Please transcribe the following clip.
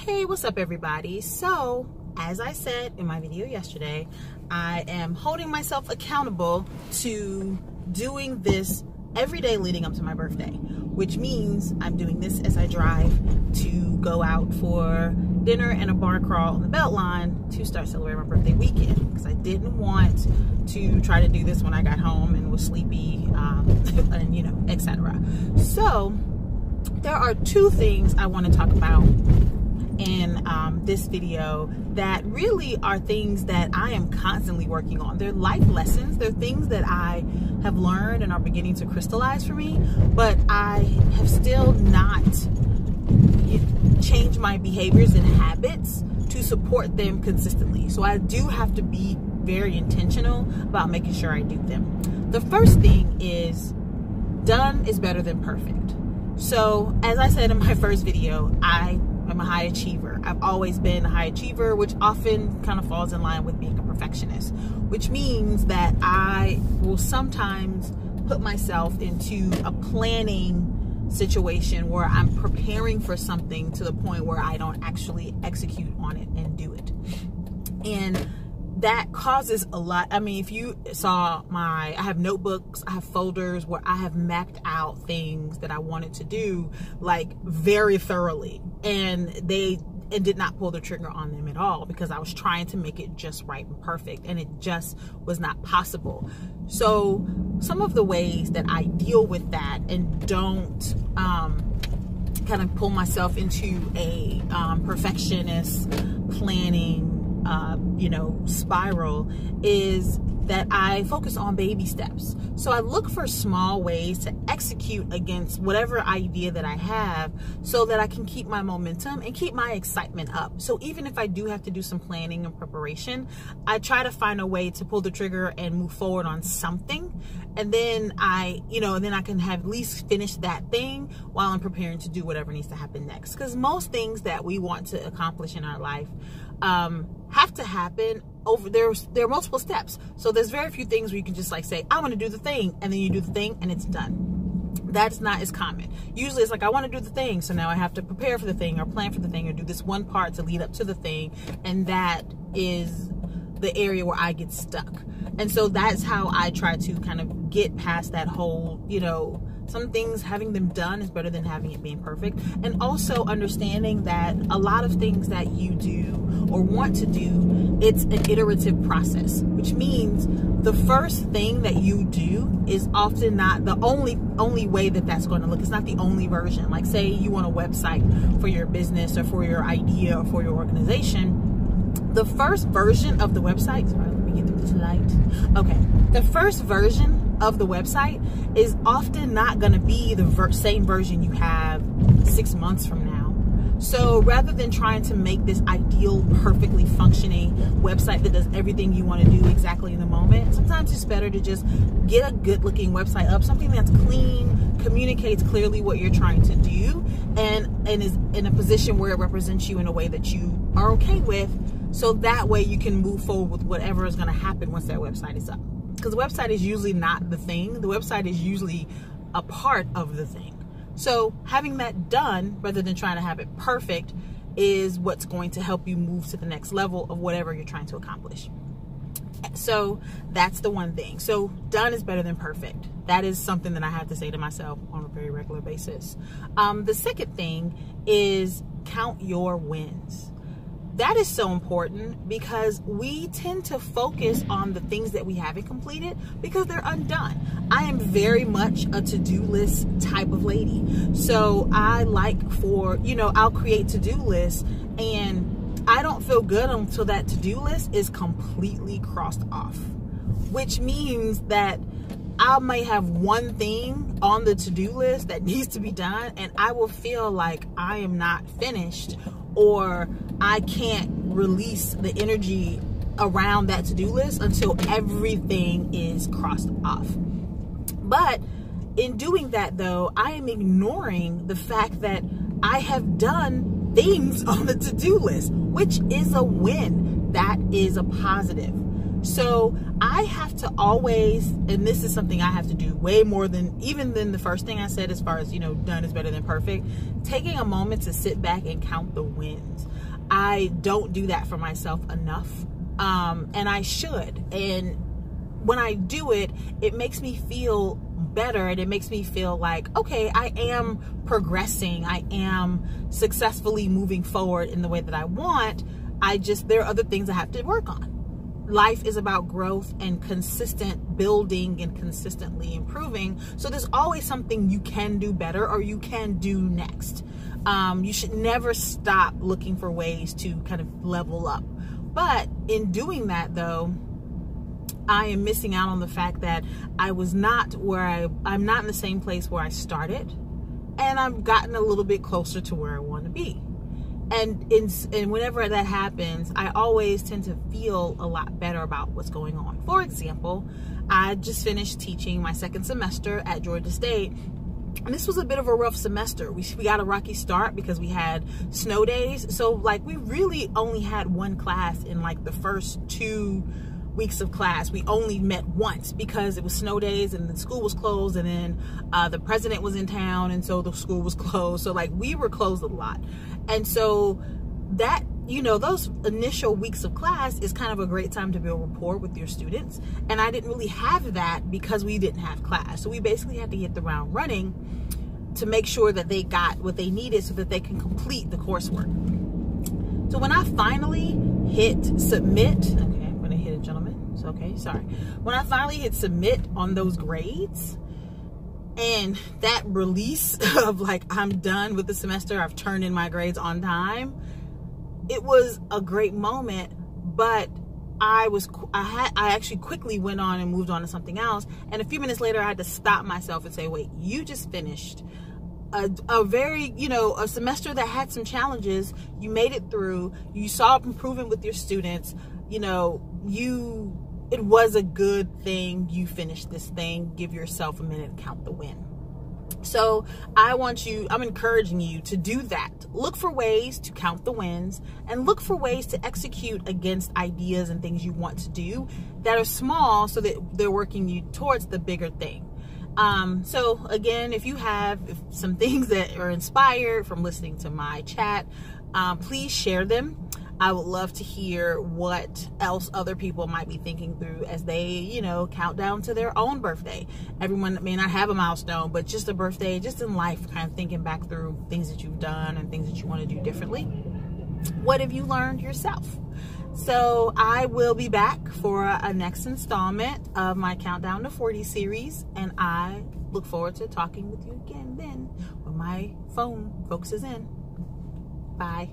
Hey, what's up everybody? So as I said in my video yesterday, I am holding myself accountable to doing this every day leading up to my birthday, which means I'm doing this as I drive to go out for dinner and a bar crawl on the Beltline to start celebrating my birthday weekend, because I didn't want to try to do this when I got home and was sleepy, and you know, etc. So there are two things I want to talk about in this video that really are things that I am constantly working on. They're life lessons. They're things that I have learned and are beginning to crystallize for me, but I have still not changed my behaviors and habits to support them consistently. So I do have to be very intentional about making sure I do them. The first thing is, done is better than perfect. So as I said in my first video, I'm a high achiever. I've always been a high achiever, which often kind of falls in line with being a perfectionist, which means that I will sometimes put myself into a planning situation where I'm preparing for something to the point where I don't actually execute on it and do it. And that causes a lot. I mean, if you saw I have notebooks, I have folders where I have mapped out things that I wanted to do, like, very thoroughly, and did not pull the trigger on them at all because I was trying to make it just right and perfect, and it just was not possible. So some of the ways that I deal with that and don't kind of pull myself into a perfectionist planning spiral is that I focus on baby steps. So I look for small ways to execute against whatever idea that I have so that I can keep my momentum and keep my excitement up. So even if I do have to do some planning and preparation, I try to find a way to pull the trigger and move forward on something. And then I can have at least finished that thing while I'm preparing to do whatever needs to happen next. Because most things that we want to accomplish in our life have to happen over there are multiple steps. So there's very few things where you can just like say, I want to do the thing, and then you do the thing and it's done. That's not as common. Usually it's like, I want to do the thing, so now I have to prepare for the thing or plan for the thing or do this one part to lead up to the thing, and that is the area where I get stuck. And so that's how I try to kind of get past that whole, some things, having them done is better than having it being perfect. And also understanding that a lot of things that you do or want to do, it's an iterative process, which means the first thing that you do is often not the only way that that's going to look. It's not the only version. Like, say you want a website for your business or for your idea or for your organization. The first version of the website, sorry, let me get through this light. Okay, the first version of the website is often not going to be the same version you have 6 months from now. So rather than trying to make this ideal, perfectly functioning website that does everything you want to do exactly in the moment, sometimes it's better to just get a good looking website up, something that's clean, communicates clearly what you're trying to do, and is in a position where it represents you in a way that you are okay with, so that way you can move forward with whatever is going to happen once that website is up. Because the website is usually not the thing. The website is usually a part of the thing. So having that done, rather than trying to have it perfect, is what's going to help you move to the next level of whatever you're trying to accomplish. So that's the one thing. So done is better than perfect. That is something that I have to say to myself on a very regular basis. The second thing is count your wins. That is so important because we tend to focus on the things that we haven't completed because they're undone. I am very much a to-do list type of lady. So I like I'll create to-do lists, and I don't feel good until that to-do list is completely crossed off, which means that I may have one thing on the to-do list that needs to be done, and I will feel like I am not finished, or I can't release the energy around that to-do list until everything is crossed off. But in doing that, though, I am ignoring the fact that I have done things on the to-do list, which is a win. That is a positive. So I have to always, and this is something I have to do way more than even than the first thing I said, as far as, you know, done is better than perfect, taking a moment to sit back and count the wins. I don't do that for myself enough, and I should. And when I do it, it makes me feel better, and it makes me feel like, okay, I am progressing, I am successfully moving forward in the way that I want. There are other things I have to work on. Life is about growth and consistent building and consistently improving. So there's always something you can do better or you can do next. You should never stop looking for ways to kind of level up. But in doing that, though, I am missing out on the fact that I'm not in the same place where I started, and I've gotten a little bit closer to where I want to be. And whenever that happens, I always tend to feel a lot better about what's going on. For example, I just finished teaching my second semester at Georgia State, and this was a bit of a rough semester. We got a rocky start because we had snow days. So like we really only had one class in like the first 2 weeks of class. We only met once because it was snow days and the school was closed, and then the president was in town, and so the school was closed. So like we were closed a lot. And so that, you know, those initial weeks of class is kind of a great time to build rapport with your students. And I didn't really have that because we didn't have class. So we basically had to hit the ground running to make sure that they got what they needed so that they can complete the coursework. So when I finally hit submit, okay, I'm gonna hit it, gentlemen. It's okay, sorry. When I finally hit submit on those grades, and that release of like, I'm done with the semester, I've turned in my grades on time, it was a great moment. But I actually quickly went on and moved on to something else. And a few minutes later, I had to stop myself and say, wait, you just finished a very, you know, a semester that had some challenges. You made it through, you saw improvement with your students, you know, it was a good thing. You finished this thing. Give yourself a minute and count the win. So I'm encouraging you to do that. Look for ways to count the wins, and look for ways to execute against ideas and things you want to do that are small, so that they're working you towards the bigger thing. So again, if you have some things that are inspired from listening to my chat, please share them. I would love to hear what else other people might be thinking through as they, you know, count down to their own birthday. Everyone may not have a milestone, but just a birthday, just in life, kind of thinking back through things that you've done and things that you want to do differently. What have you learned yourself? So I will be back for a next installment of my Countdown to 40 series, and I look forward to talking with you again then when my phone focuses in. Bye.